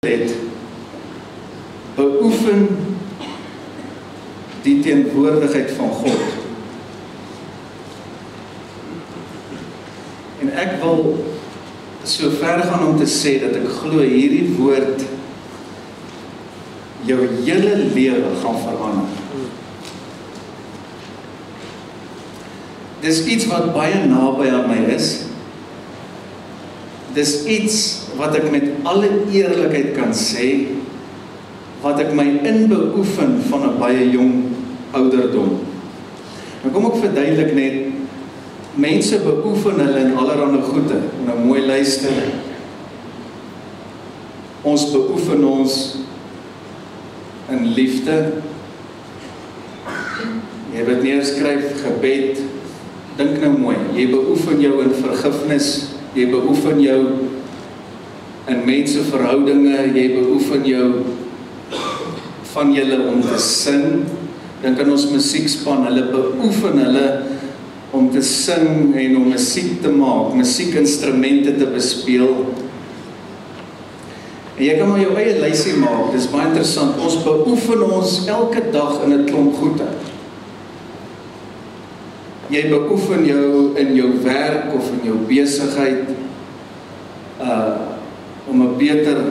het, beoefen die teenwoordigheid van God. En ek wil so ver gaan om te sê dat ek glo hierdie woord jou hele lewe gaan verander. Dis iets wat baie naby aan my is. Dis iets wat ek met alle eerlikheid kan sê, wat ek my inbeoefen van 'n baie jong ouderdom. Nou kom ek verduidelik net, mense beoefen hulle in allerlei goede. Nou mooi luister. Ons beoefen ons in liefde. Jy wat neerskryf, gebed, dink nou mooi. Jy beoefen jou in vergifnis, jy beoefen jou in menseverhoudinge, jy beoefen jou van julle om te sing. Dink aan ons musiekspan, hulle beoefen hulle om te sing en om musiek te maak, musiekinstrumente te bespeel. En jy kan maar jou eie lysie maak, dis baie interessant. Ons beoefen ons elke dag in 'n klomp goede. Jy beoefen jou in jou werk of in jou besigheid om 'n beter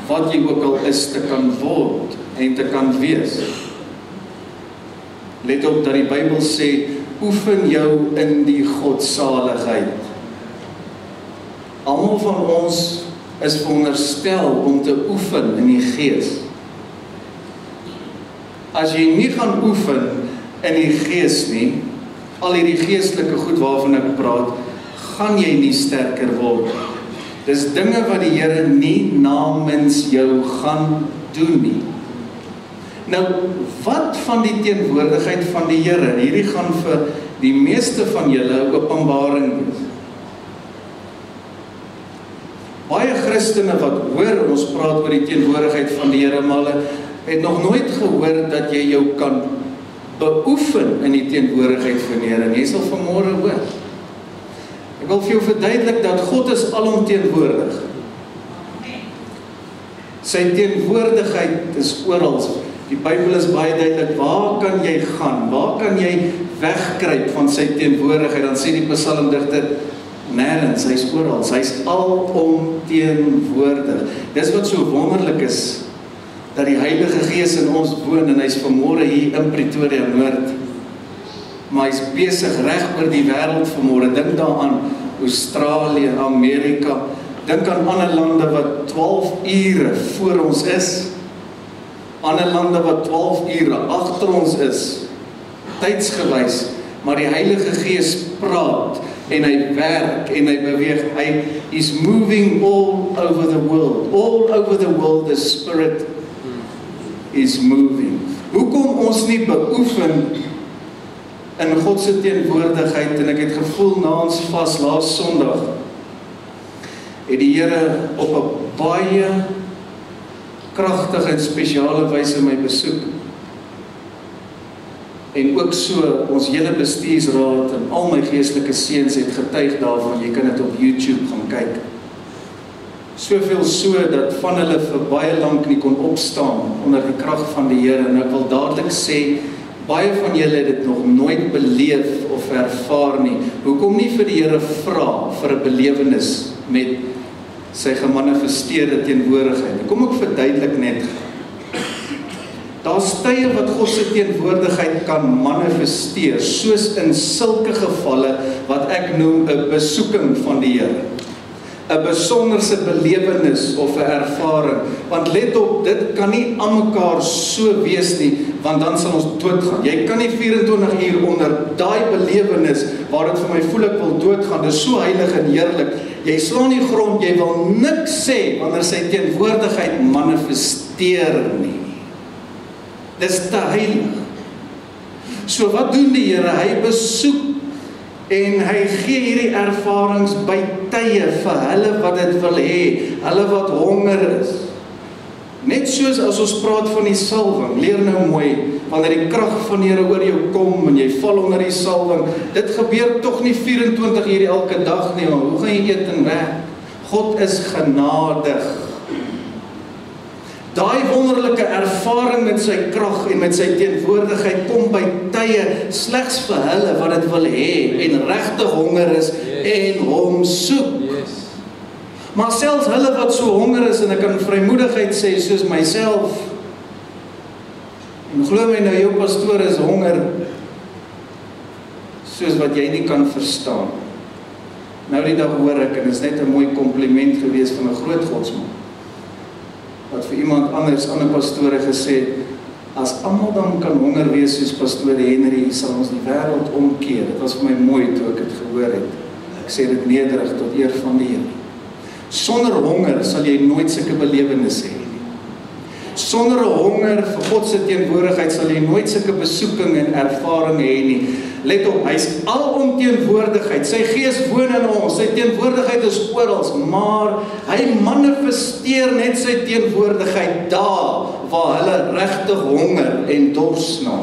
wat jy ook al is te kan word en te kan wees. Let op dat die Bybel sê, oefen jou in die godsaligheid. Almal van ons is veronderstel om te oefen in die gees. As jy nie gaan oefen in die gees nie, al hierdie geestelike goed waarvan ek praat, gaan jy nie sterker word. Dis dinge wat die Here nie namens jou gaan doen nie. Nou, wat van die teenwoordigheid van die Here? En hierdie gaan vir die meeste van julle openbaring wees. Baie Christene wat hoor, ons praat oor die teenwoordigheid van die Here, maar hulle het nog nooit gehoor dat jy jou kan beoefen in die teenwoordigheid van die Here. En jy sal vanmôre hoor. Ek wil vir jou verduidelik dat God is alomteenwoordig. Sy teenwoordigheid is oral. Die Bybel is baie duidelik, waar kan jy gaan? Waar kan jy wegkruip van sy teenwoordigheid? Dan sê die psalmdigter, nêrens, hy is oral, hy is alomteenwoordig. Dis wat so wonderlik is, dat die Heilige Gees in ons woon, en hy is vanmôre hier in Pretoria Noord. Maar hy is besig reg oor die wêreld vanmôre. Dink daaraan Australië, Amerika, dink aan ander lande wat 12 ure voor ons is, ander lande wat 12 ure agter ons is, tydsgewys, maar die Heilige Gees praat, en hy werk, en hy beweeg, hy is moving all over the world, the Spirit is moving. Hoekom ons nie beoefen in God se teenwoordigheid, en ek het gevoel na ons vas laas Sondag, het die Here op 'n baie kragtige en spesiale wyse my besoek. En ook so, ons hele bestuursraad en al my geestelike seuns het getuig daarvan, jy kan dit op YouTube gaan kyk. Soveel so, dat van hulle vir baie lank nie kon opstaan onder die krag van die Here, en ek wil dadelik sê, baie van julle het dit nog nooit beleef of ervaar nie. Hoekom nie vir die Here vra vir 'n belewenis met sy gemanifesteerde teenwoordigheid? Kom ek verduidelik net. Daar's tye wat God se teenwoordigheid kan manifesteer, soos in sulke gevalle wat ek noem 'n besoeking van die Here. 'n besonderse belewenis of 'n ervaring. Want let op, dit kan nie aan mekaar so wees nie, want dan sal ons doodgaan. Jy kan nie 24 uur onder daai belewenis, waar dit vir my voel ek wil doodgaan, dis so heilig en heerlik. Jy slaan die grond, jy wil niks sê, wanneer sy teenwoordigheid manifesteer nie. Dis te heilig. So wat doen die Here? Hy besoek, en hy gee hierdie ervarings by tye vir hulle wat dit wil hê, hulle wat honger is. Net soos as ons praat van die salwing, leer nou mooi, wanneer die krag van die Here oor jou kom, en jy val onder die salwing, dit gebeur tog nie 24 uur elke dag nie, hoe gaan jy eet en werk? God is genadig. Daai wonderlike ervaring met sy krag en met sy teenwoordigheid kom by tye slegs vir hulle wat dit wil hê en regtig honger is en hom soek. Maar selfs hulle wat so honger is, en ek kan vrymoedigheid sê soos myself, en glo my nou, jou pastoor is honger soos wat jy nie kan verstaan. Nou die dag hoor ek, en is net 'n mooi kompliment gewees van 'n groot godsman, wat vir iemand anders, ander pastore gesê, as almal dan kan honger wees soos pastoor Henry, sal ons die wêreld omkeer. Dit was vir my mooi toe ek dit gehoor het. Ek sê dit nederig tot eer van die Here. Sonder honger sal jy nooit sulke belewennisse hê nie. Sonder 'n honger vir God se teenwoordigheid sal jy nooit sulke besoeking en ervaring hê nie. Let op, hy's alomteenwoordigheid. Sy gees woon in ons. Sy teenwoordigheid is oral, maar hy manifesteer net sy teenwoordigheid daar waar hulle regtig honger en dors na.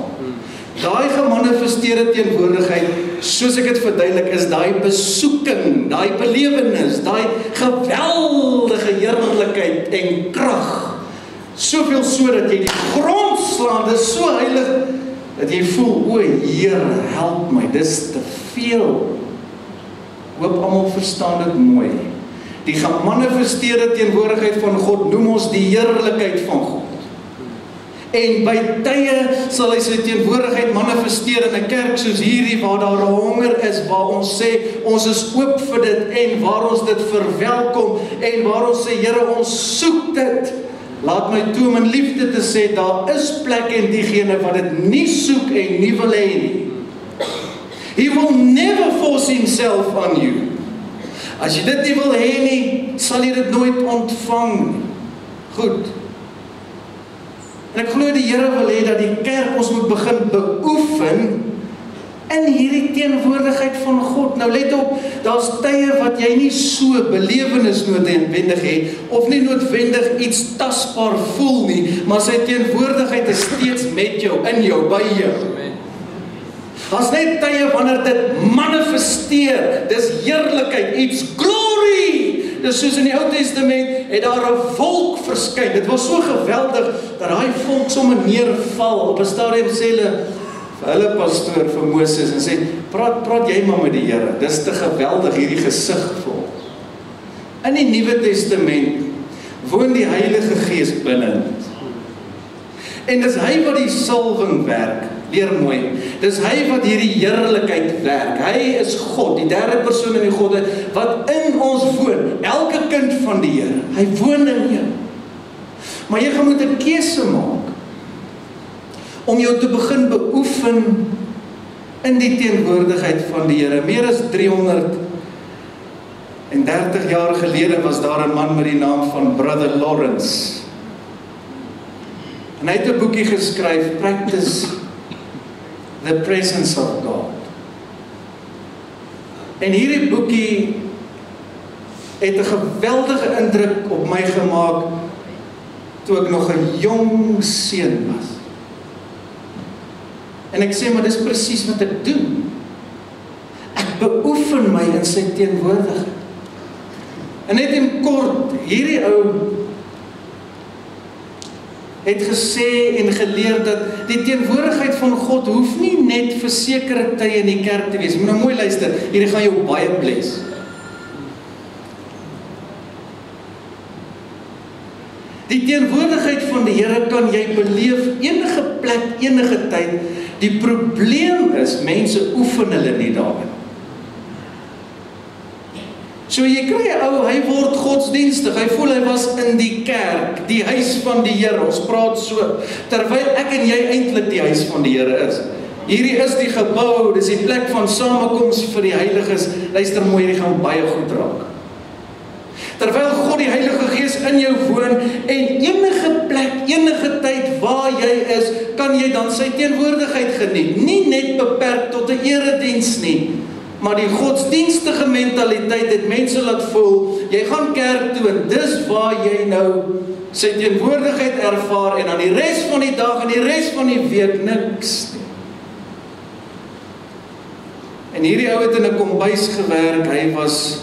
Daai gemanifesteerde teenwoordigheid, soos ek dit verduidelik, is daai besoeking, daai belewenis, daai geweldige heerlikheid en krag. Soveel so dat jy die grond slaan, dit is so heilig, dat jy voel, o Here, help my, dis te veel. Hoop almal verstaan dit mooi. Die gemanifesteerde teenwoordigheid van God noem ons die heerlikheid van God. En by tye sal hy sy teenwoordigheid manifesteer in 'n kerk soos hierdie, waar daar 'n honger is, waar ons sê, ons is oop vir dit, en waar ons dit verwelkom, en waar ons sê, Here, ons soek dit. Laat my toe om in liefde te sê, daar is plek en diegene wat dit nie soek en nie wil hê nie. He will never force himself on you. As jy dit nie wil hê nie, sal jy dit nooit ontvang. Goed. En ek glo die Here wil hê dat die kerk ons moet begin beoefen in hierdie teenwoordigheid van God. Nou let op, daar's tye wat jy nie so belewenis noodwendig het, of nie noodwendig iets tasbaar voel nie, maar sy teenwoordigheid is steeds met jou, in jou, by jou. Daar's net tye wanneer dit manifesteer, dis heerlikheid, it's glory. Dis soos in die Ou Testament, het daar 'n wolk verskyn. Dit was so geweldig, dat daai volk sommer neerval. Op 'n stadium sê hulle pastoor vir Moses, en sê, praat jy maar met die Here, dis te geweldig hierdie gesig vir ons. In die Nuwe Testament woon die Heilige Gees binne. En dis hy wat die salwing werk, leer mooi, dis hy wat hierdie heerlikheid werk. Hy is God, die derde persoon in die Godheid, wat in ons woon, elke kind van die Here, hy woon in jou. Maar jy moet 'n keuse maak, om jou te begin beoefen in die teenwoordigheid van die Here. Meer as 330 jaar gelede was daar 'n man met die naam van Brother Lawrence. En hy het 'n boekie geskryf, Practice the Presence of God. En hierdie boekie het 'n geweldige indruk op my gemaak toe ek nog 'n jong seun was. En ek sê, maar dis presies wat ek doen. Ek beoefen my in sy teenwoordigheid. En net in kort, hierdie ou het gesê en geleer dat die teenwoordigheid van God hoef nie net vir sekere tye in die kerk te wees. Moet nou mooi luister, hierdie gaan jou baie bless. Die teenwoordigheid van die Here kan jy beleef enige plek, enige tyd. Die probleem is, mense oefen hulle nie daarin. So jy kry 'n ou, hy word godsdienstig, hy voel hy was in die kerk, die huis van die Here, ons praat so, terwyl ek en jy eintlik die huis van die Here is. Hierdie is die gebou, dis die plek van samekoms vir die heiliges. Luister mooi, hierdie gaan baie goed raak. Terwyl God die Heilige Gees in jou woon, en enige plek, enige tyd waar jy is, kan jy dan sy teenwoordigheid geniet. Nie net beperk tot 'n erediens nie, maar die godsdienstige mentaliteit het mense laat voel, jy gaan kerk toe en dis waar jy nou sy teenwoordigheid ervaar, en aan die res van die dag en die res van die week niks nie. En hierdie ou het in 'n kombuis gewerk, hy was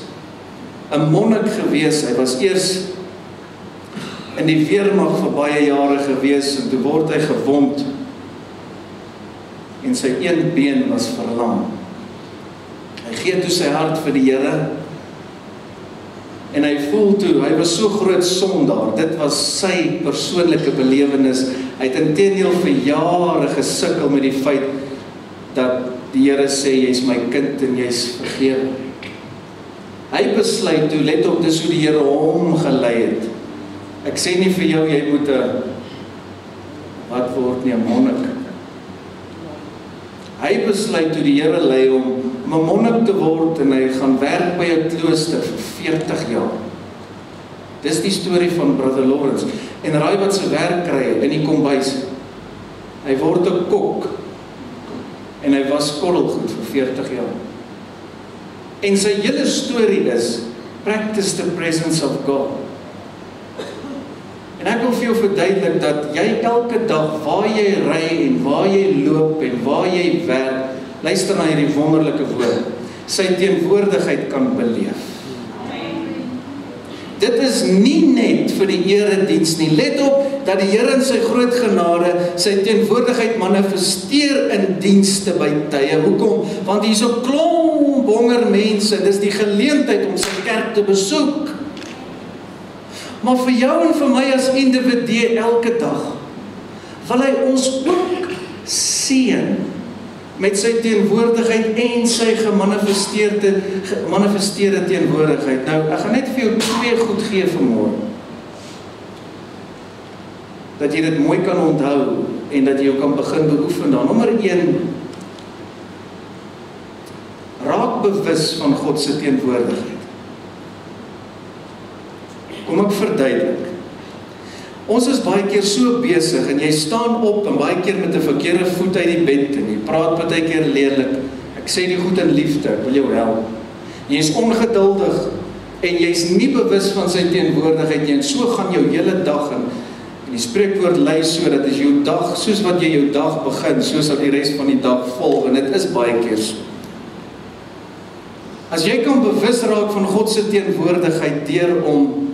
'n monnik gewees, hy was eers in die weermag vir baie jare gewees en toe word hy gewond en sy een been was verlam. Hy gee toe sy hart vir die Here en hy voel toe, hy was so groot sondaar, dit was sy persoonlike belewenis. Hy het inteendeel vir jare gesukkel met die feit dat die Here sê, jy's my kind en jy's vergewe. Hy besluit toe, let op, dis hoe die Here hom gelei het. Ek sê nie vir jou, jy moet wat word nie, 'n monnik. Hy besluit toe die Here lei hom om 'n monnik te word en hy gaan werk by 'n klooster vir 40 jaar. Dis die storie van Brother Lawrence. En raai wat sy werk kry in die kombuis. Hy word 'n kok en hy was korrelgoed vir 40 jaar. En sy hele storie is practice the presence of God. En ek wil vir jou verduidelik dat jy elke dag waar jy ry en waar jy loop en waar jy werk, luister na hierdie wonderlike woord, sy teenwoordigheid kan beleef. Dit is nie net vir die erediens nie. Let op dat die Here in sy groot genade sy teenwoordigheid manifesteer in dienste by tye. Hoekom? Want hier is 'n klomp honger mense. Dis die geleentheid om sy kerk te besoek. Maar vir jou en vir my as individue elke dag, wil hy ons ook seën met sy teenwoordigheid en sy gemanifesteerde teenwoordigheid. Nou, ek gaan net vir jou 2 goed gee vanmôre. Dat jy dit mooi kan onthou en dat jy jou kan begin beoefen. Dan nommer 1, raak bewus van God se teenwoordigheid. Kom ek verduidelik. Ons is baie keer so besig en jy staan op en baie keer met 'n verkeerde voet uit die bed en jy praat baie keer lelik. Ek sê die goed in liefde, ek wil jou help. Jy is ongeduldig en jy's nie bewus van sy teenwoordigheid nie en so gaan jou hele dag en die spreekwoord lei so dat as jou dag, soos wat jy jou dag begin, so sal die res van die dag volg en dit is baie keer so. As jy kan bewus raak van God se teenwoordigheid deur om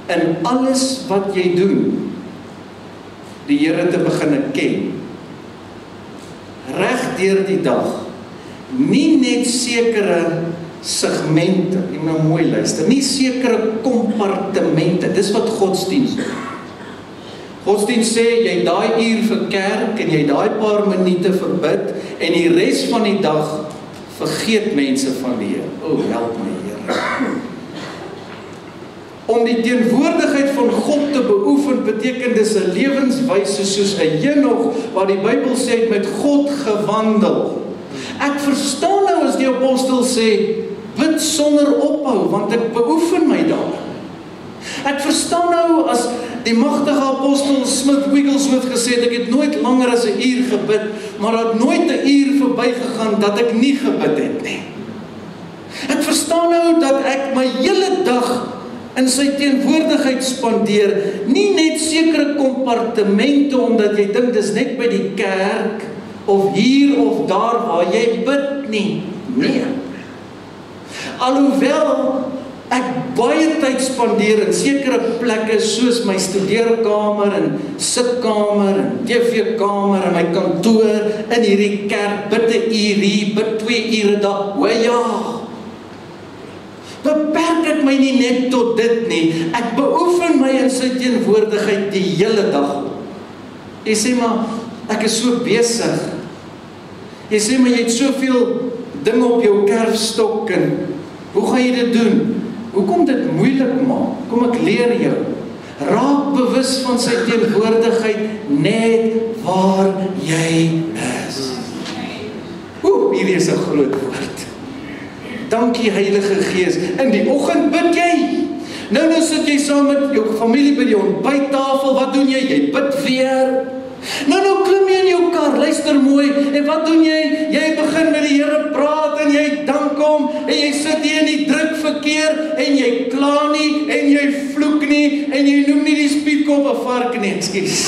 in alles wat jy doen, die Here te begin ken, reg deur die dag, nie net sekere segmente, jy moet nou mooi luister, nie sekere kompartemente, dis wat godsdienst doen. Godsdienst sê, jy daai uur vir kerk, en jy daai paar minute vir bid, en die res van die dag, vergeet mense van die Here. O, help my Here. Om die teenwoordigheid van God te beoefen, beteken dis 'n lewenswyse soos 'n Henog, waar die Bybel sê, met God gewandel. Ek verstaan nou as die apostel sê, bid sonder ophou, want ek beoefen my daar. Ek verstaan nou as die magtige apostel Smith Wigglesworth gesê het, ek het nooit langer as 'n uur gebid, maar daar het nooit 'n uur verbygegaan dat ek nie gebid het nie. Ek verstaan nou dat ek my hele dag in sy teenwoordigheid spandeer, nie net sekere kompartemente, omdat jy dink dis net by die kerk, of hier of daar waar jy bid nie. Nee. Alhoewel ek baie tyd spandeer in sekere plekke, soos my studeerkamer en sitkamer en TV-kamer en my kantoor, in hierdie kerk, bid 'n uur hier, bid 2 ure daar, o ja. Beperk ek my nie net tot dit nie, ek beoefen my in sy teenwoordigheid die hele dag. Jy sê maar, ek is so besig. Jy sê maar, jy het soveel dinge op jou kerfstok en hoe gaan jy dit doen? Hoekom dit moeilik maak? Kom ek leer jou. Raak bewus van sy teenwoordigheid net waar jy is. Hierdie is 'n groot woord. Dankie Heilige Gees. In die oggend bid jy. Nou sit jy saam met jou familie by die ontbyttafel. Wat doen jy? Jy bid weer. Nou klim jy in jou kar. Luister mooi. En wat doen jy? Jy begin met die Here praat en jy dank hom en jy sit hier in die druk verkeer en jy kla nie en jy vloek nie en jy noem nie die spietkop 'n vark nie. Ekskuus.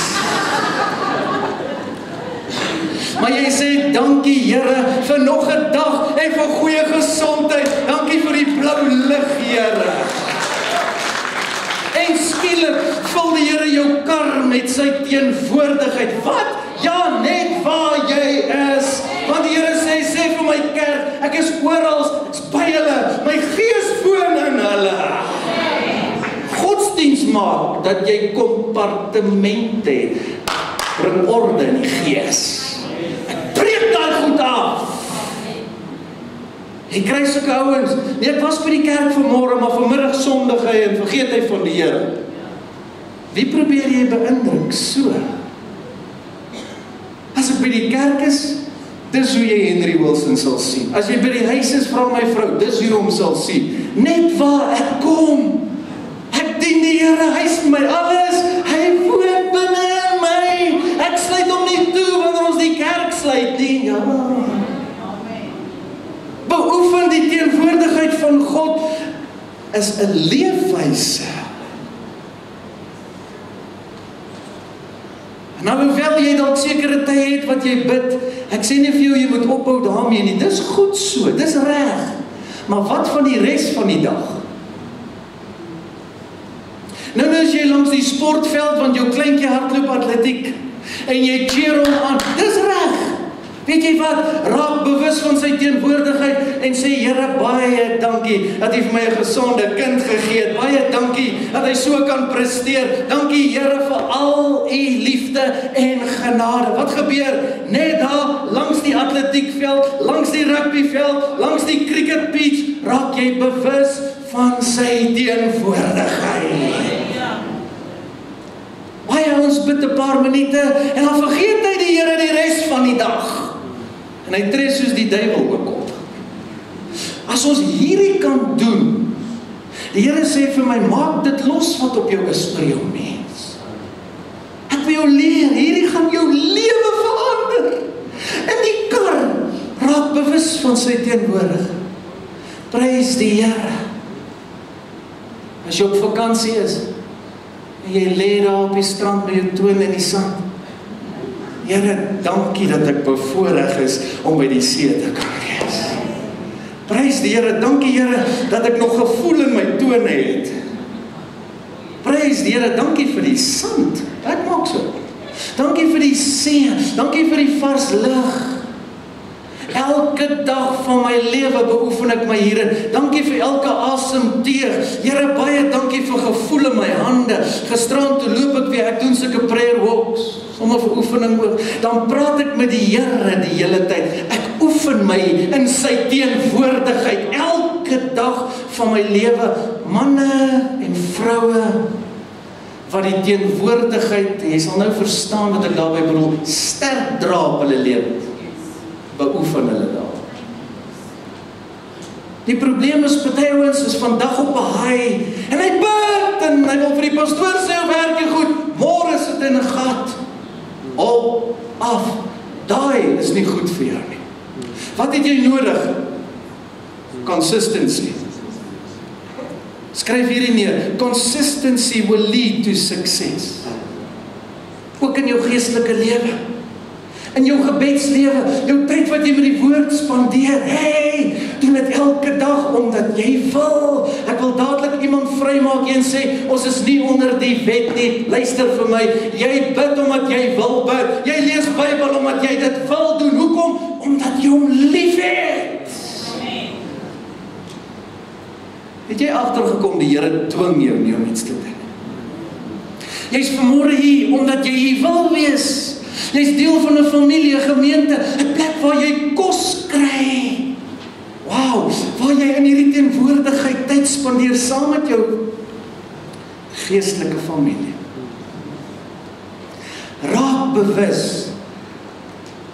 Maar jy sê, dankie Here vir nog 'n dag en vir goeie gesondheid. Dankie vir die blou lig, Here. En skielik vul die teenwoordigheid. Wat? Ja, net waar jy is. Want die Here sê vir my kerk, ek is oral, ek's by hulle, my gees woon in hulle. Godsdienst maak dat jy kompartement het. Bring orde in die gees. Ek breek daai goed af. Jy kry sulke ouens, nee, ek was by die kerk vanmôre, maar vanmiddag sondig hy en vergeet hy van die Here. Wie probeer jy beïndruk so? As ek by die kerk is, dis hoe jy Henry Wilson sal sien. As jy by die huis is, vra my vrou, dis hoe jy hom sal sien. Net waar ek kom, ek dien die Here, hy is my alles, hy woon binne in my. Ek sluit hom nie toe wanneer ons die kerk sluit nie. Ja. Beoefen die teenwoordigheid van God is 'n leefwyse. Nou hoewel jy dalk sekere tye het wat jy bid, ek sê nie vir jou jy moet ophou daarmee nie. Dis goed so, dis reg. Maar wat van die res van die dag? Nou as jy langs die sportveld, want jou kleintjie hardloop atletiek en jy cheer hom aan, dis reg. Weet jy wat? Raak bewus van sy teenwoordigheid en sê, Here, baie dankie dat U vir my 'n gesonde kind gegee het. Baie dankie dat hy so kan presteer. Dankie Here vir al U liefde en genade. Wat gebeur? Net daar langs die atletiekveld, langs die rugbyveld, langs die cricket pitch, raak jy bewus van sy teenwoordigheid. Baie ons bid 'n paar minute en dan vergeet hy die Here die res van die dag. En hy tree soos die duiwel ook op. As ons hierdie kan doen, die Here sê vir my, maak dit los wat op jou is vir jou mens. Ek wil jou leer, hierdie gaan jou lewe verander. In die kar, raak bewus van sy teenwoordigheid. Prys die Here. As jy op vakansie is, en jy lê daar op die strand met jou tone in die sand. Here, dankie dat ek bevoorreg is om by die see te kan wees. Prys die Here, dankie Here dat ek nog gevoel in my tone het. Prys die Here, dankie vir die sand. Ek maak so. Dankie vir die see, dankie vir die vars lug. Elke dag van my lewe beoefen ek my hierin. Dankie vir elke asemteug. Here, baie dankie vir gevoel in my hande. Gisterand toe loop ek weer, ek doen sulke prayer walks, sommer vir oefening ook. Dan praat ek met die Here die hele tyd. Ek oefen my in sy teenwoordigheid. Elke dag van my lewe. Manne en vroue wat die teenwoordigheid, jy sal nou verstaan wat ek daarby bedoel, sterk dra op hulle lewe. Beoefen hulle daar. Die probleem is, party ouens is vandag op 'n high, en hy bid, en hy wil vir die pastoor sê, of werk jy goed, môre sit hy in 'n gat, op, af, daai is nie goed vir jou nie. Wat het jy nodig? Consistency. Skryf hierdie neer, consistency will lead to success. Ook in jou geestelike lewe. In jou gebedslewe, jou tyd wat jy met die woord spandeer, hey, doen dit elke dag, omdat jy wil. Ek wil dadelik iemand vrymaak en sê, ons is nie onder die wet nie, luister vir my, jy bid omdat jy wil bid, jy lees Bybel omdat jy dit wil doen, hoekom? Omdat jy hom lief het. Het jy agtergekom, die Here dwing jou nie om iets te doen. Jy's vanmôre hier, omdat jy hier wil wees. Jy's deel van 'n familie, 'n gemeente, 'n plek waar jy kos kry. Wow, waar jy in hierdie teenwoordigheid tyd spandeer saam met jou geestelike familie. Raak bewus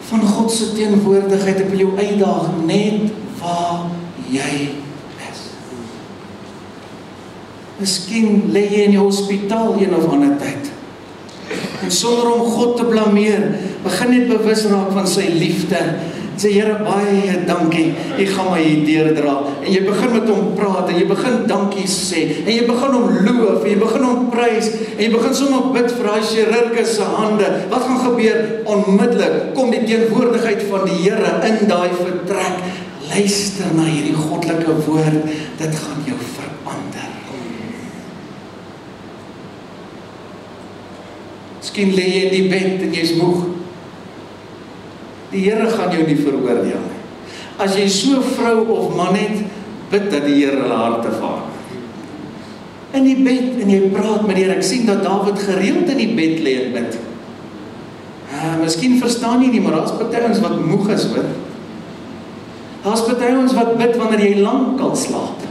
van God se teenwoordigheid. Ek wil jou uitdaag, net waar jy is. Miskien lê jy in die hospitaal een of ander tyd. En sonder om God te blameer, begin net bewus raak van sy liefde. Sê, Here, baie dankie, U gaan my hier deurdra. En jy begin met hom praat, en jy begin dankie sê, en jy begin hom loof, en jy begin hom prys, en jy begin sommer bid vir daai chirurge se hande. Wat gaan gebeur? Onmiddellik kom die teenwoordigheid van die Here in daai vertrek. Luister na hierdie goddelike woord, dit gaan jou verander. Miskien lê jy in die bed en jy's moeg. Die Here gaan jou nie veroordeel nie. As jy so 'n vrou of man het, bid dat die Here hulle harte verander. In die bed en jy praat met die Here. Ek sien dat Dawid gereeld in die bed lê en bid. Miskien verstaan jy nie, maar daar's party ons wat moeg is, hoor. Daar's party ons wat bid wanneer jy lankal slaap.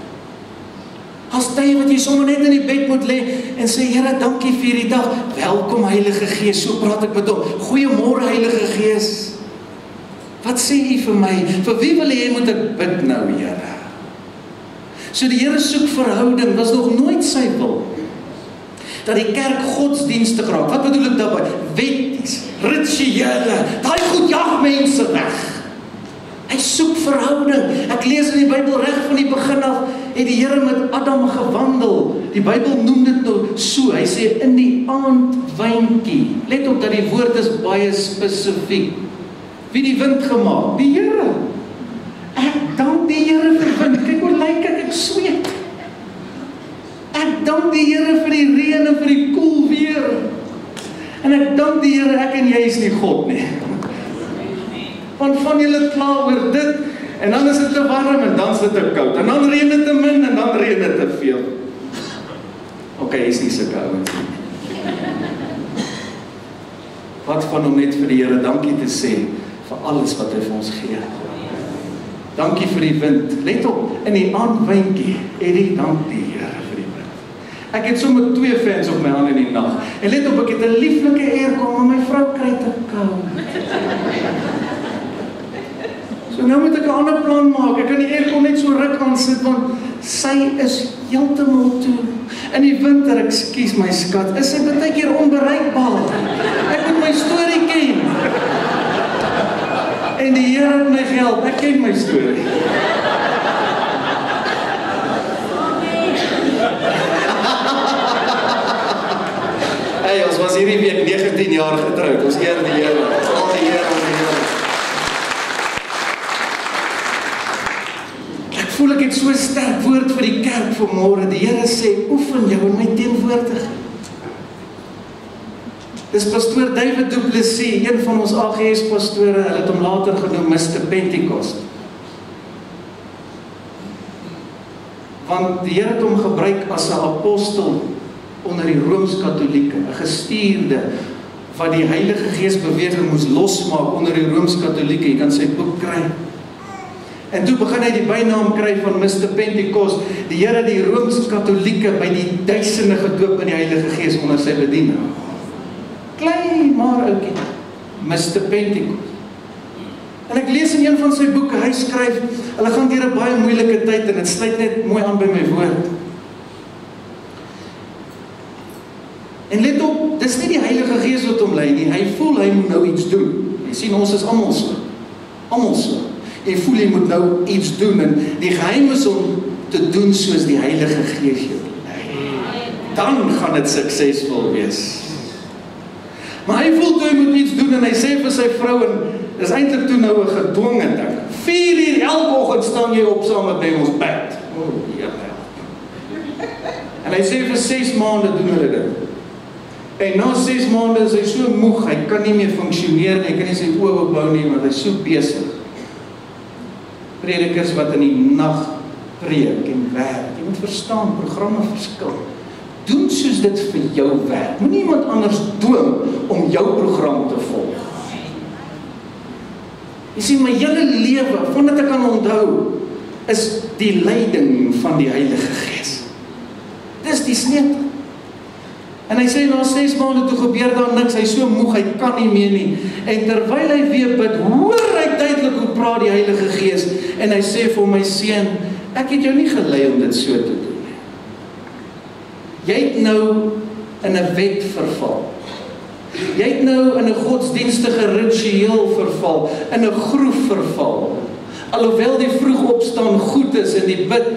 As tye wat jy sommer net in die bed moet lê en sê, Here, dankie vir hierdie dag. Welkom Heilige Gees, so praat ek met hom. Goeiemôre Heilige Gees. Wat sê U vir my? Vir wie wil jy moet ek bid nou, Here? So die Here soek verhouding, was nog nooit sy wil. Dat die kerk godsdienstig raak. Wat bedoel ek daarby? Wetties, rituele, daai goed jag mense weg. Hy soek verhouding. Ek lees in die Bybel reg van die begin af, het die Here met Adam gewandel. Die Bybel noem dit nou so, hy sê in die aandwyntjie. Let op dat die woord is baie spesifiek. Wie die wind gemaak? Die Here. Ek dank die Here vir wind. Kyk hoe lyk ek sweet. Ek dank die Here vir die reën en vir die koel weer. En ek dank die Here, ek en jy is nie God nie. Want van julle kla oor dit, en dan is dit te warm, en dan is dit te koud, en dan reën dit te min, en dan reën dit te veel. Ok, is nie so koud. Wat van om net vir die Here dankie te sê, vir alles wat hy vir ons gee. Dankie vir die wind. Let op, in die aandwyntjie, Eddie, dank die Here vir die wind. Ek het sommer 2 fans op my hand in die nag. En let op, ek het 'n lieflike aircon, maar my vrou kry te koud. So nou moet ek 'n ander plan maak. Ek kan die aircon net so ruk aan sit, want sy is heeltemal toe. In die winter, ekskuus my skat, is sy baie keer onbereikbaar. Ek moet my storie ken. En die Here het my gehelp, ek ken my storie. Hey, ons was hierdie week 19 jaar getroud, ons eer die Here. Al die Here, al die Here. Ek voel ek het so 'n sterk woord vir die kerk vanmôre. Die Here sê, oefen jou in my teenwoordigheid. Dis pastoor David Du Plessis, een van ons AGS pastore, hulle het hom later genoem Mr. Pentecost. Want die Here het hom gebruik as 'n apostel onder die Rooms-Katolieke, 'n gestuurde wat die Heilige Gees beweging moes losmaak onder die Rooms-Katolieke. Jy kan sy boek kry. En toe begin hy die bynaam kry van Mr. Pentecost. Die Here die Rooms-Katolieke by die duisende gedoop in die Heilige Gees onder sy bediening. Klein maar oukie, Mr. Pentecost. En ek lees in een van sy boeke, hy skryf, hulle gaan deur 'n baie moeilike tyd en dit sluit net mooi aan by my woord. En let op, dis nie die Heilige Gees wat hom lei nie, hy voel hy moet nou iets doen. Jy sien, ons is almal so. Almal so. Jy voel jy moet nou iets doen en die geheim is om te doen soos die Heilige Gees jou lei. Dan gaan dit suksesvol wees. Maar hy voel toe hy moet iets doen en hy sê vir sy vrou, en dis eintlik toe nou 'n gedwonge ding. 4 uur elke oggend staan jy op saam met ons bed. En hy sê vir 6 maande doen hulle dit. En na 6 maande is hy so moeg, hy kan nie meer funksioneer nie, hy kan nie sy oë oopbou nie, want hy is so besig. Predikers wat in die nag preek en werk, jy moet verstaan, programme verskil. Doen soos dit vir jou werk. Moenie iemand anders dwing om jou program te volg. Jy sien, my hele lewe, vandat ek kan onthou, is die leiding van die Heilige Gees. Dis die sleutel. En hy sê, na 6 maande toe gebeur daar niks, hy is so moeg, hy kan nie meer nie. En terwyl hy weer bid, hoor hy duidelik hoe praat die Heilige Gees. En hy sê vir my seun, ek het jou nie gelei om dit so te doen. Jy het nou in 'n wet verval. Jy het nou in 'n godsdienstige ritueel verval, in 'n groef verval. Alhoewel die vroeg opstaan goed is en die bid,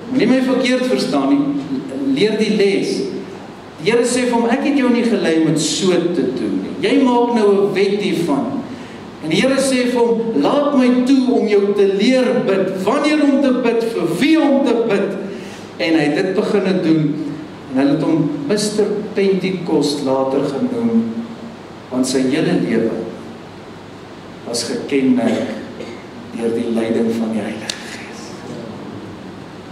moenie my verkeerd verstaan nie, leer die les. Die Here sê vir hom, ek het jou nie gelei om dit so te doen nie. Jy maak nou 'n wet hiervan. En die Here sê vir hom, laat my toe om jou te leer bid, wanneer om te bid, vir wie om te bid. En hy het dit begin doen. En hulle het hom Mr. Pentecost later genoem, want sy hele lewe was gekenmerk deur die leiding van die Heilige Gees.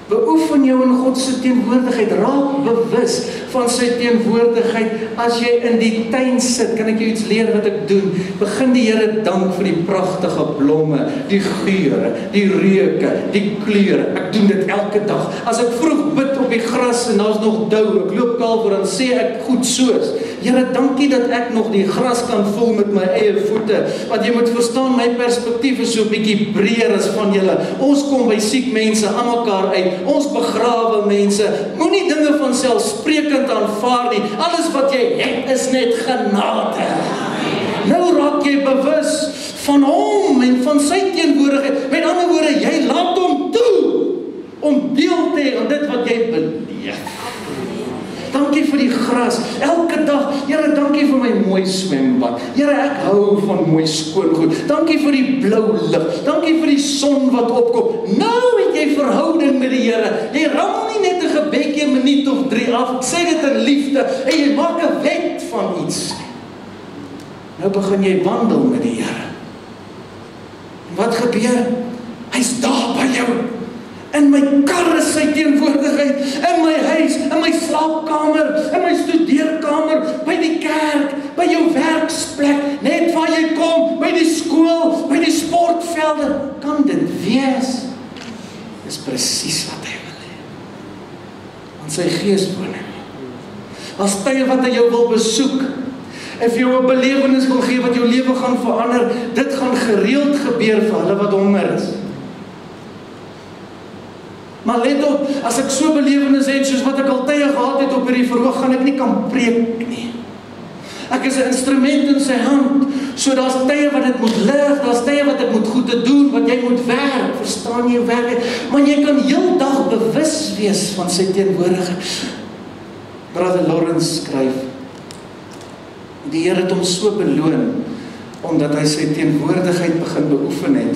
Beoefen jou in God se teenwoordigheid, raak bewus van sy teenwoordigheid. As jy in die tuin sit, kan ek jou iets leer wat ek doen. Begin die Here dank vir die pragtige blomme, die geure, die reuke, die kleure. Ek doen dit elke dag. As ek vroeg bid op die gras en daar's nog dou, ek loop kaal voor, dan sê ek goed soos: Here, dankie dat ek nog die gras kan voel met my eie voete. Want jy moet verstaan, my perspektief is so 'n bietjie breër as van julle. Ons kom by siek mense aan mekaar uit. Ons begrawe mense. Moenie dinge van selfsprekend aanvaar nie. Alles wat jy het is net genade. Nou raak jy bewus van hom en van sy teenwoordigheid. Met ander woorde, jy laat hom toe om deel te hê aan dit wat jy beleef. Dankie vir die gras, elke dag. Here, dankie vir my mooi swembad. Here, ek hou van mooi skoon goed. Dankie vir die blou lig. Dankie vir die son wat opkom. Nou het jy verhouding met die Here. Jy rammel nie net 'n gebedjie 'n minuut of 3 af. Ek sê dit in liefde en jy maak 'n wet van iets. Nou begin jy wandel met die Here. En wat gebeur? Hy's daar by jou. In my kar is sy teenwoordigheid, in my huis, in my slaapkamer, in my studeerkamer, by die kerk, by jou werksplek, net waar jy kom, by die skool, by die sportvelde, kan dit wees. Dis presies wat hy wil hê. Want sy Gees woon in jou. As tye wat hy jou wil besoek, en vir jou 'n belewenis wil gee wat jou lewe gaan verander, dit gaan gereeld gebeur vir hulle wat honger is. Maar let op, as ek so belewenis het, soos wat ek al tye gehad het op hierdie verhoog, gaan ek nie kan preek nie. Ek is 'n instrument in sy hand, so daar's tye wat dit moet lig, daar's tye wat ek moet goed te doen, wat jy moet werk, verstaan jy werk, maar jy kan heeldag bewus wees van sy teenwoordigheid. Brother Lawrence skryf, die Here het hom so beloon, omdat hy sy teenwoordigheid begin beoefen het,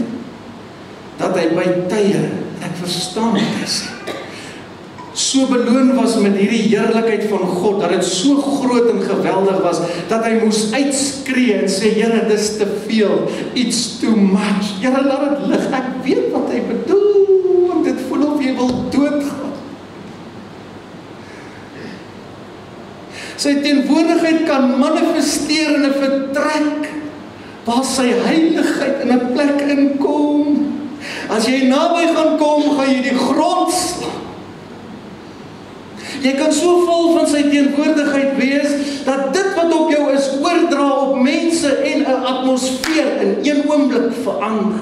dat hy by tye, ek verstaan wat hy sê, so beloon was met hierdie heerlikheid van God, dat dit so groot en geweldig was, dat hy moes uitskree en sê, Here, dis te veel, it's too much, Here, laat dit lig, ek weet wat hy bedoel, want dit voel of jy wil doodgaan. Sy teenwoordigheid kan manifesteer in 'n vertrek, waar sy heiligheid in 'n plek inkom. As jy naby gaan kom, gaan jy die grond slaan. Jy kan so vol van sy teenwoordigheid wees, dat dit wat op jou is, oordra op mense en 'n atmosfeer in een oomblik verander.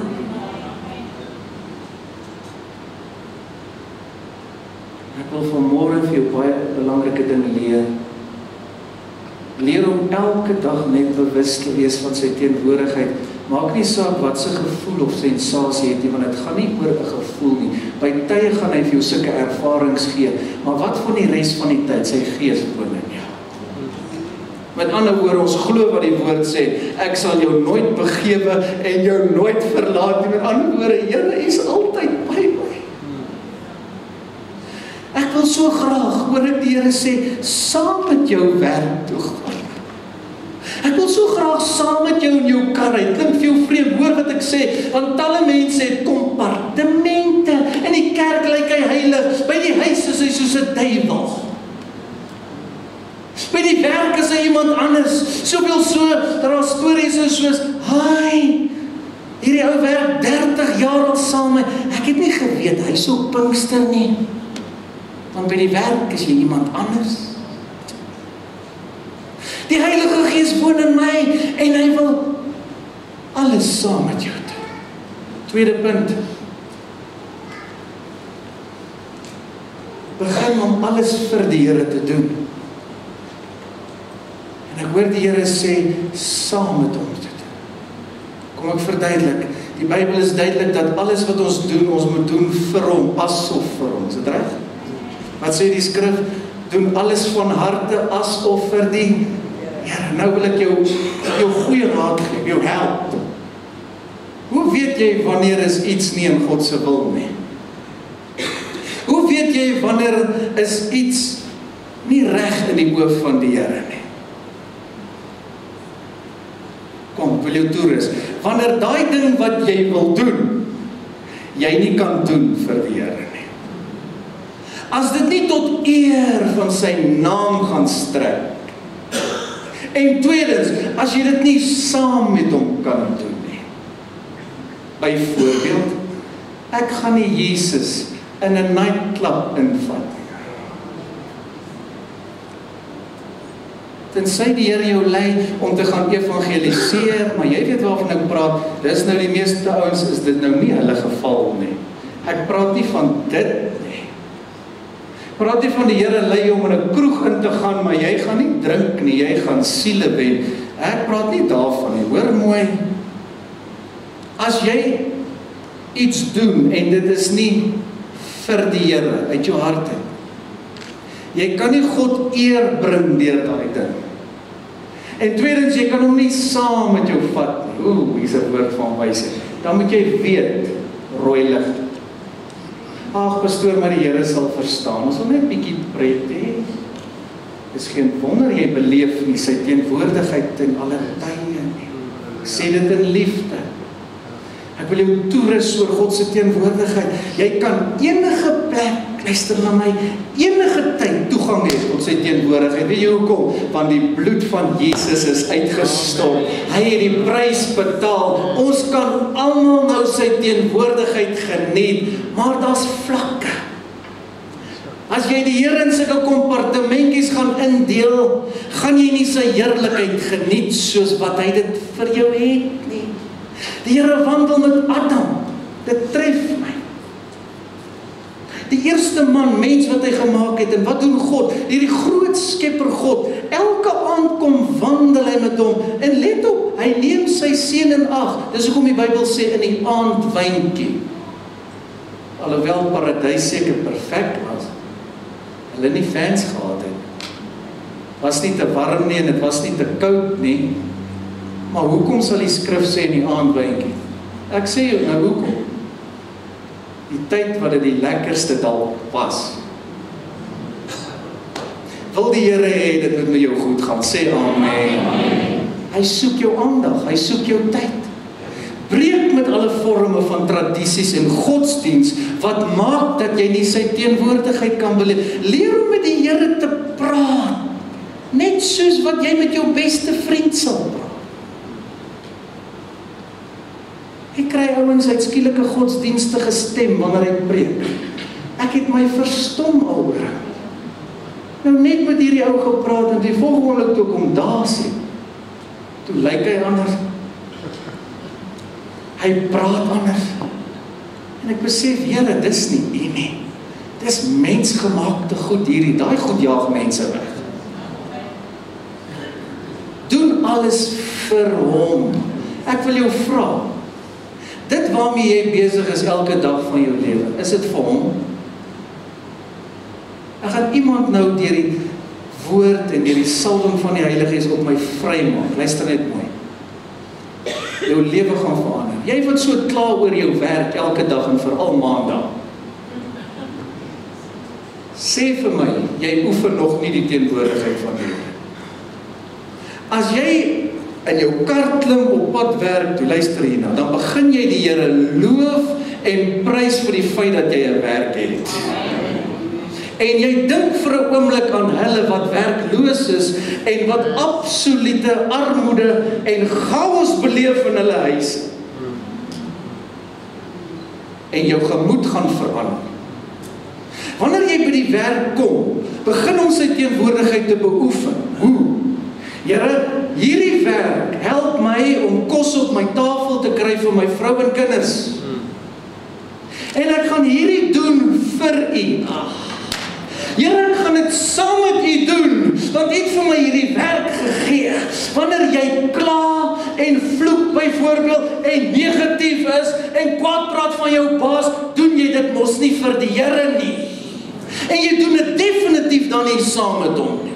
Ek wil vanmôre vir jou baie belangrike dinge leer. Leer om elke dag net bewus te wees van sy teenwoordigheid. Maak nie saak wat sy gevoel of sensasie het nie, want dit gaan nie oor 'n gevoel nie. By tye gaan hy vir jou sulke ervarings gee, maar wat van die res van die tyd? Sy Gees woon in jou. Met ander woorde, ons glo wat die woord sê, ek sal jou nooit begewe en jou nooit verlaat nie. Met ander woorde, Here is altyd by my. Ek wil so graag, hoor ek die Here sê, saam met jou werk toe gaan. Ek wil so graag saam met jou in jou kar ry. Klink vir jou vreemd, hoor wat ek sê, want talle mense het kompartemente. In die kerk lyk hy heilig, by die huis is hy soos 'n duiwel. By die werk is hy iemand anders. Soveel so, daar is stories soos, hi, hierdie ou werk 30 jaar al saam met, ek het nie geweet, hy is op Pinkster nie. Want by die werk is jy iemand anders. Die Heilige Gees woon in my en hy wil alles saam met jou doen. Tweede punt. Begin om alles vir die Here te doen. En ek hoor die Here sê, saam met hom te doen. Kom ek verduidelik. Die Bybel is duidelik dat alles wat ons moet doen vir hom, asof vir hom. Is dit reg? Wat sê die skrif? Doen alles van harte asof vir die Here. Nou wil ek jou goeie raad gee, jou help. Hoe weet jy wanneer is iets nie in God se wil nie? Hoe weet jy wanneer is iets nie reg in die oë van die Here nie? Kom, wil jou toerus. Wanneer daai ding wat jy wil doen, jy nie kan doen vir die Here nie. As dit nie tot eer van sy naam gaan strek. En tweedens, as jy dit nie saam met hom kan doen nie. Byvoorbeeld, ek gaan nie Jesus in 'n nightclub invat nie. Tensy die Here jou lei om te gaan evangeliseer, maar jy weet waarvan ek praat, dis nou die meeste ouens, is dit nou nie hulle geval nie. Ek praat nie van dit nie. Ek praat nie van die Here lei om in 'n kroeg in te gaan, maar jy gaan nie drink nie, jy gaan siele wen. Ek praat nie daarvan nie, hoor mooi. As jy iets doen, en dit is nie vir die Here, uit jou hart uit. Jy kan nie God eer bring deur daai ding. En tweedens, jy kan hom nie saam met jou vat nie. Hier's 'n woord van wysheid. Dan moet jy weet, rooi lig. Ag, pastoor, maar die Here sal verstaan. Ons wil net bietjie pret hê. Dis geen wonder jy beleef nie sy teenwoordigheid in alle tye nie. Sê dit in liefde. Ek wil jou toerus oor God se teenwoordigheid. Jy kan enige plek, luister na my, enige tyd toegang hê tot sy teenwoordigheid. Weet jy hoekom? Want die bloed van Jesus is uitgestort. Hy het die prys betaal. Ons kan almal nou sy teenwoordigheid geniet, maar daar's vlakke. As jy die Here in sulke kompartementjies gaan indeel, gaan jy nie sy heerlikheid geniet soos wat hy dit vir jou het nie. Die Here wandel met Adam. Dit tref my. Die eerste man, mens wat hy gemaak het, en wat doen God? Hierdie groot skepper God, elke aand kom wandel hy met hom, en let op, hy neem sy seun in ag. Dis hoekom die Bybel sê, in die aandwyntjie. Alhoewel paradys seker perfek was, hulle nie fans gehad het. Was nie te warm nie, en dit was nie te koud nie. Maar hoekom sal die skrif sê in die aandwyntjie? Ek sê jou nou hoekom? Die tyd wat dit die lekkerste dalk was. Wil die Here hê dit moet met jou goed gaan, sê amen. Hy soek jou aandag, hy soek jou tyd. Breek met alle vorme van tradisies en godsdiens wat maak dat jy nie sy teenwoordigheid kan beleef. Leer om met die Here te praat, net soos wat jy met jou beste vriend sal praat. Ek kry ouens uit skielike godsdienstige stem wanneer hy preek. Ek het my verstom alhoor. Nou net met hierdie ou gepraat en die volgende oomblik toe kom daar sien. Toe lyk hy anders. Hy praat anders. En ek besef, Here, dis nie U nie. Dis mensgemaakte goed hierdie. Daai goed jaag mense weg. Doen alles vir hom. Ek wil jou vra. Dit waarmee jy besig is elke dag van jou lewe, is dit vir hom? Ek gaan iemand nou deur die woord en deur die salwing van die Heilige Gees op my vry maak. Luister net mooi. Jou lewe gaan verander. Jy wat so kla oor jou werk elke dag en veral maandag. Sê vir my, jy oefen nog nie die teenwoordigheid van die Here. As jy in jou kar klim op pad werk, toe luister hierna, dan begin jy die Here loof en prys vir die feit dat jy 'n werk het. En jy dink vir 'n oomblik aan hulle wat werkloos is en wat absolute armoede en chaos beleef in hulle huise. En jou gemoed gaan verander. Wanneer jy by die werk kom, begin ons sy teenwoordigheid te beoefen. Hoe? Here, hierdie werk help my om kos op my tafel te kry vir my vrou en kinders. En ek gaan hierdie doen vir U. Here, ek gaan dit saam met U doen, want U het vir my hierdie werk gegee. Wanneer jy kla en vloek byvoorbeeld en negatief is en kwaad praat van jou baas, doen jy dit mos nie vir die Here nie. En jy doen dit definitief dan nie saam met hom nie.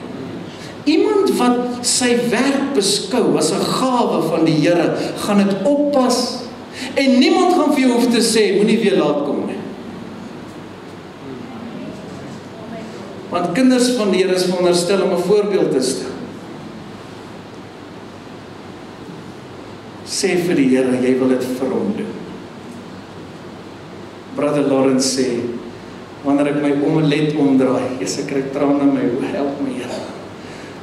Iemand wat sy werk beskou as 'n gawe van die Here, gaan dit oppas en niemand gaan vir jou hoef te sê, moenie weer laat kom nie. Want kinders van die Here is veronderstel om 'n voorbeeld te stel. Sê vir die Here, jy wil dit vir hom doen. Brother Lawrence sê, wanneer ek my omelet omdraai, ek kry trane in my oë, help my Here,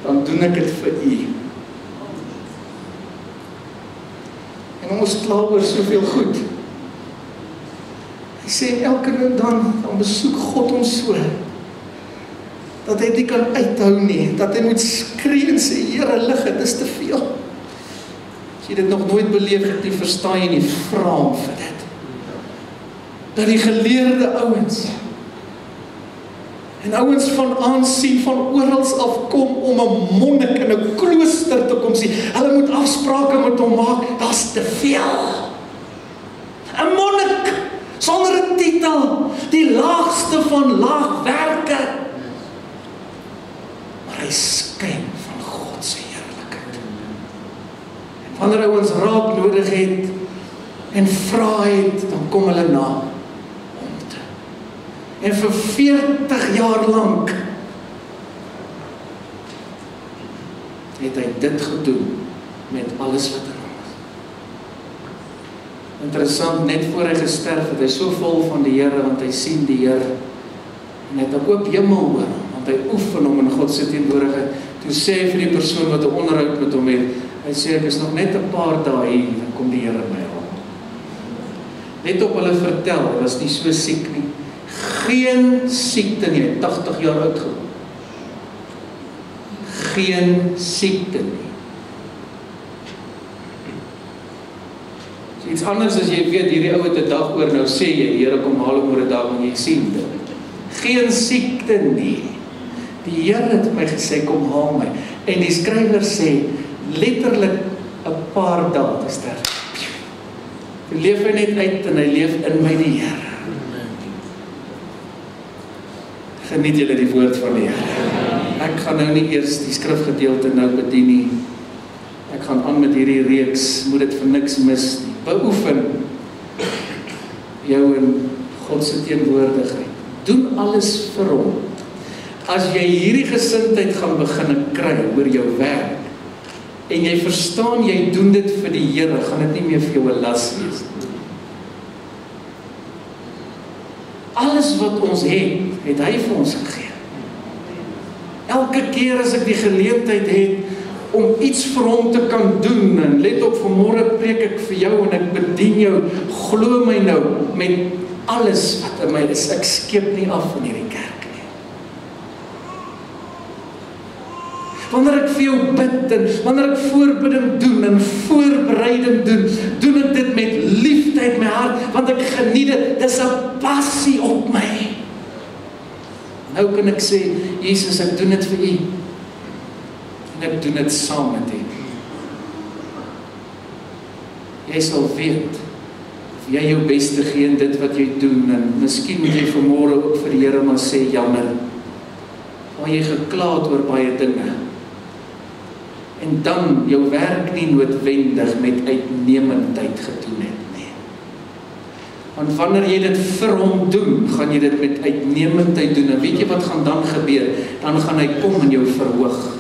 dan doen ek dit vir U. En ons kla oor soveel goed. Hy sê, elke nou dan besoek God ons so, dat hy nie kan uithou nie, dat hy moet skree en sê, Here, lig, dit is te veel. As jy dit nog nooit beleef het nie, verstaan jy nie, vra hom vir dit. Dat die geleerde ouens, en ouens van aansien, van orals afkom, om 'n monnik in 'n klooster te kom sien, hulle moet afsprake met hom maak, dat is te veel. 'n Monnik, sonder 'n titel, die laagste van laagwerke, maar hy skyn van God se heerlikheid. En wanneer ouens raad nodig het, en vra het, dan kom hulle na hom te. En vir 40 jaar lank, het hy dit gedoen, met alles wat in hom is. Interessant, net voor hy gesterf het, hy so vol van die Here, want hy sien die Here, en hy het 'n oop hemel oor hom, want hy oefen hom in God se teenwoordigheid. Toe sê hy vir die persoon wat 'n onderhoud met hom het, hy sê, ek is nog net 'n paar dae hier, dan kom die Here my haal. Net op hulle vertel, hy was nie so siek nie, geen siekte nie, 80 jaar oud geword. Geen siekte nie. Iets anders as jy weet, hierdie ou het 'n dag oor, nou sê jy, die Here kom haal hom oor 'n dag, en jy sien dit. Geen siekte nie. Die Here het my gesê, kom haal my. En die skrywer sê, letterlik 'n paar dae te sterf. Toe leef hy net uit, en hy leef in my die Here. Geniet julle die woord van die Here. Ek gaan nou nie eers die skrifgedeelte nou bedien nie. Ek gaan aan met hierdie reeks, moet dit vir niks mis nie. Beoefen jou in God se teenwoordigheid. Doen alles vir hom. As jy hierdie gesindheid gaan begin kry oor jou werk, en jy verstaan jy doen dit vir die Here, gaan dit nie meer vir jou 'n las wees nie. Alles wat ons het hy vir ons gegee. Elke keer as ek die geleentheid het om iets vir hom te kan doen, en let op, vanmôre preek ek vir jou en ek bedien jou, glo my nou, met alles wat in my is, ek skeep nie af van hierdie kerk nie. Wanneer ek vir jou bid, en wanneer ek voorbidding doen, en voorbereiding doen, doen ek dit met liefde uit my hart, want ek geniet dit, dis 'n passie op my. Nou kan ek sê, Jesus, ek doen dit vir U, en ek doen dit saam met U. Jy sal weet, of jy jou beste gee in dit wat jy doen, en miskien moet jy vanmôre ook vir die Here maar sê, jammer, waar jy gekla het oor baie dinge, en dan jou werk nie noodwendig met uitnemendheid gedoen het nie. Want wanneer jy dit vir hom doen, gaan jy dit met uitnemendheid doen, en weet jy wat gaan dan gebeur? Dan gaan hy kom en jou verhoog.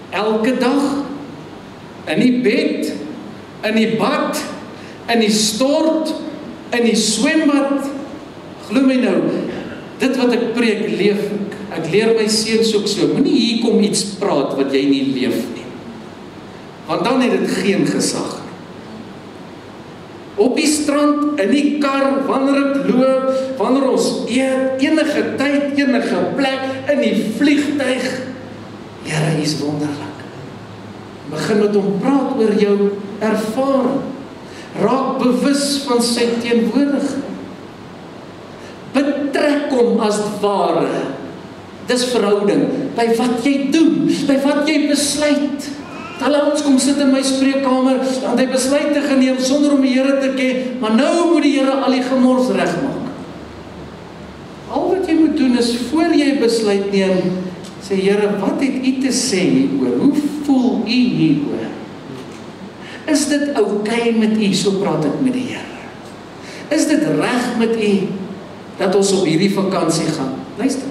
Elke dag, in die bed, in die bad, in die stort, in die swembad, glo my nou, dit wat ek preek, leef ek. Ek leer my seuns ook so, moenie hier kom iets praat wat jy nie leef nie. Want dan het dit geen gesag nie. Op die strand, in die kar, wanneer ek loop, wanneer ons eet, enige tyd, enige plek, in die vliegtuig, Here, U is wonderlik. Begin met hom praat oor jou ervaring. Raak bewus van sy teenwoordigheid. Betrek hom as ware. Dis verhouding, by wat jy doen, by wat jy besluit. Hulle ons kom sit in my spreekkamer, want hy besluite geneem sonder om die Here te ken, maar nou moet die Here al die gemors regmaak. Al wat jy moet doen is, voor jy besluit neem, sê Here, wat het U te sê hieroor? Hoe voel U hieroor? Is dit oukei met U? So praat ek met die Here. Is dit reg met U, dat ons op hierdie vakansie gaan? Luister.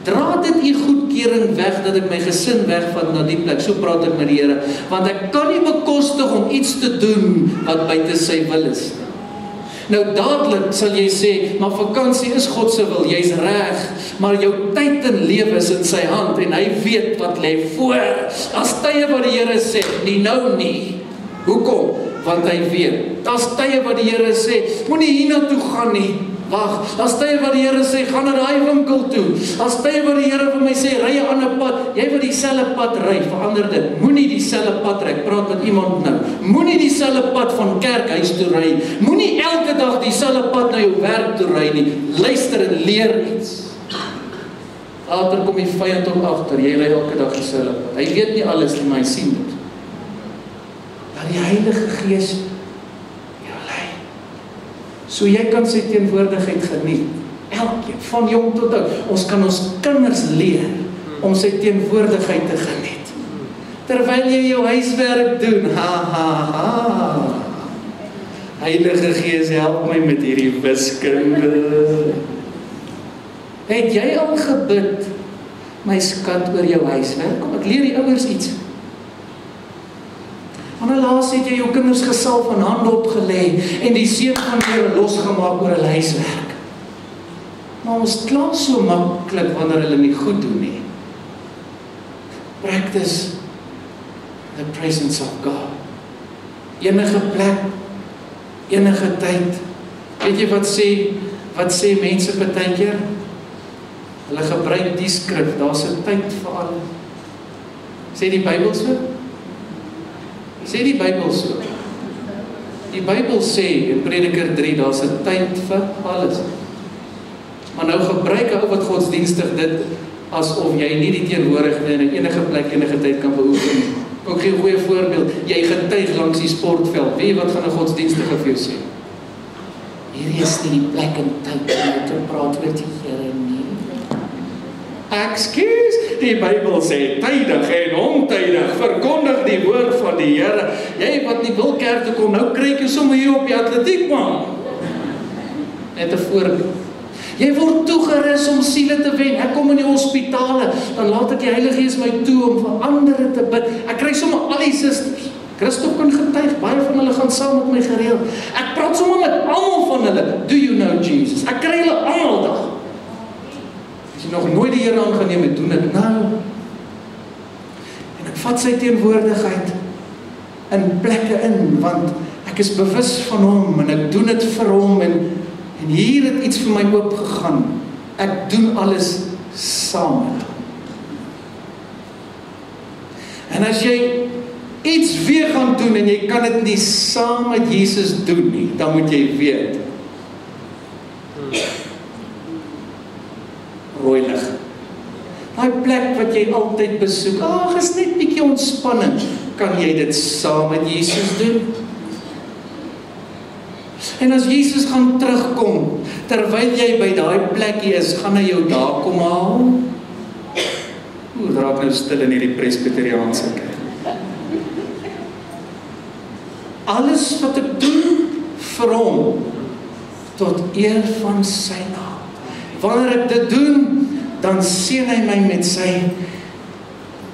Dra laat dit u goedkeuring weg, dat ek my gesin wegvat na die plek, so praat ek met die Here, want ek kan nie bekostig om iets te doen, wat buite sy wil is. Nou dadelik sal jy sê, maar vakansie is God se wil, jy's reg, maar jou tyd en lewe is in sy hand, en hy weet wat lê voor. As tye wat die Here sê, nie nou nie. Hoekom? Want hy weet. As tye wat die Here sê, moenie hiernatoe gaan nie. Wag, as tye wat die Here sê, gaan na daai winkel toe. As tye wat die Here vir my sê, ry 'n ander pad, jy wil dieselfde pad ry, verander dit. Moenie dieselfde pad ry. Ek praat met iemand nou. Moenie dieselfde pad van kerkhuis toe ry. Moenie elke dag dieselfde pad na jou werk toe ry nie. Luister en leer iets. Later kom die vyand om agter, jy ry elke dag dieselfde pad. Hy weet nie alles nie, maar hy sien dit. Dat die Heilige Gees so jy kan sy teenwoordigheid geniet. Elkeen, van jong tot oud. Ons kan ons kinders leer om sy teenwoordigheid te geniet. Terwyl jy jou huiswerk doen. Heilige Gees, help my met hierdie wiskunde. Het jy al gebid, my skat, oor jou huiswerk? Kom, ek leer die ouers iets. Want laas het jy jou kinders gesalf en hande opgelê en die seën van die Here losgemaak oor hulle huiswerk. Maar ons kla so maklik wanneer hulle nie goed doen nie. Practice the presence of God. Enige plek, enige tyd. Weet jy wat sê mense partykeer? Hulle gebruik die skrif, daar's 'n tyd vir alles. Sê die Bybel so? Sê die Bybel so. Die Bybel sê in Prediker 3, daar's 'n tyd vir alles. Maar nou gebruik ou wat godsdienstig dit asof jy nie die teenwoordigheid in enige plek, enige tyd kan beoefen nie. Ook gee 'n goeie voorbeeld. Jy getuig langs die sportveld. Weet jy wat gaan 'n godsdienstige vir jou sê? Hier is nie die plek en tyd om te praat met die Here nie. Excuse, die Bybel sê tydig en ontydig, verkondig die woord van die Here. Jy wat nie wil kerk toe kom, nou kry jy sommer hier op die atletiekbaan. Net 'n voorbeeld. Jy word toegerus om siele te wen. Ek kom in die hospitale, dan laat ek die Heilige Gees my toe om vir ander te bid. Ek kry sommer al die susters. Christof kan getuig, baie van hulle gaan saam met my gereeld. Ek praat sommer met almal van hulle. Do you know Jesus? Ek kry hulle almal daar. As jy nog nooit die Here aangeneem het, doen dit nou. En ek vat sy teenwoordigheid in plekke in, want ek is bewus van hom en ek doen dit vir hom en hier het iets vir my oopgegaan. Ek doen alles saam met hom. En as jy iets weer gaan doen en jy kan dit nie saam met Jesus doen nie, dan moet jy weet. Rooi lig. Daai plek wat jy altyd besoek, is net bietjie ontspanning. Kan jy dit saam met Jesus doen? En as Jesus gaan terugkom, terwyl jy by daai plekkie is, gaan hy jou daar kom haal? Raak nou stil in hierdie presbyteriaanse kerk. Alles wat ek doen vir hom, tot eer van sy naam. Wanneer ek dit doen, dan seën hy my met sy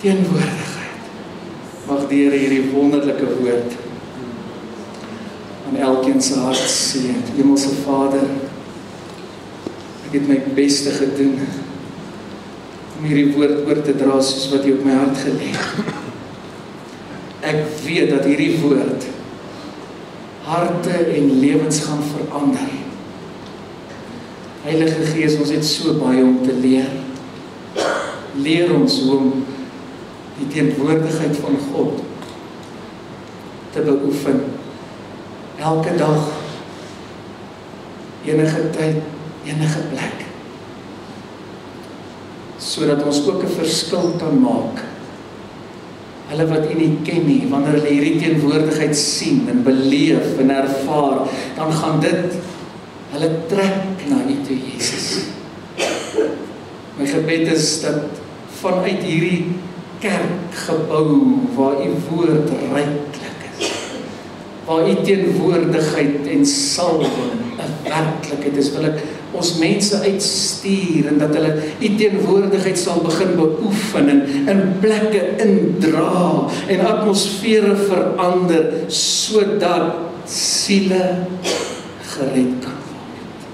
teenwoordigheid. Mag die Here hierdie wonderlike woord aan elkeen se hart seën. Hemelse Vader, ek het my beste gedoen om hierdie woord oor te dra soos wat U op my hart gelê het. Ek weet dat hierdie woord harte en lewens gaan verander. Heilige Gees, ons het so baie om te leer. Leer ons hoe om die teenwoordigheid van God te beoefen. Elke dag, enige tyd, enige plek. Sodat ons ook 'n verskil kan maak. Hulle wat U nie ken nie, wanneer hulle hierdie teenwoordigheid sien en beleef en ervaar, dan gaan dit hulle trek na U toe, Jesus. My gebed is dat vanuit hierdie kerkgebou waar U woord ryklik is, waar U teenwoordigheid en salwing 'n werklikheid is, wil ek ons mense uitstuur en dat hulle U teenwoordigheid sal begin beoefen en in plekke indra en atmosfere verander sodat siele gered kan word.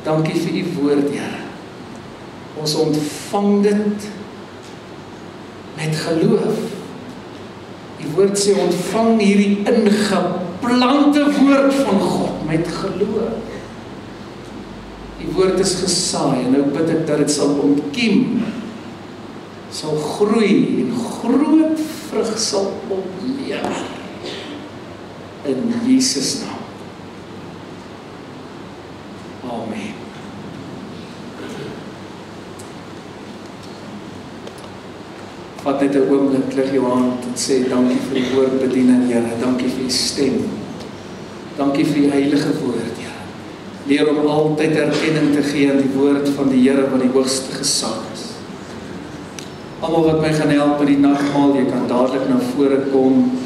Dankie vir U woord, Here. Ons ontvang dit met geloof. Die woord sê ontvang hierdie ingeplante woord van God met geloof. Die woord is gesaai en nou bid ek dat dit sal ontkiem, sal groei en groot vrug sal oplewer. In Jesus naam. Amen. Vat net 'n oomblik, lig jou hand en sê dankie vir die woordbediening, Here. Dankie vir U stem. Dankie vir U heilige woord, Here. Leer om altyd erkenning te gee aan die woord van die Here wat die hoogste gesag is. Almal wat my gaan help met die nagmaal, jy kan dadelik na vore kom.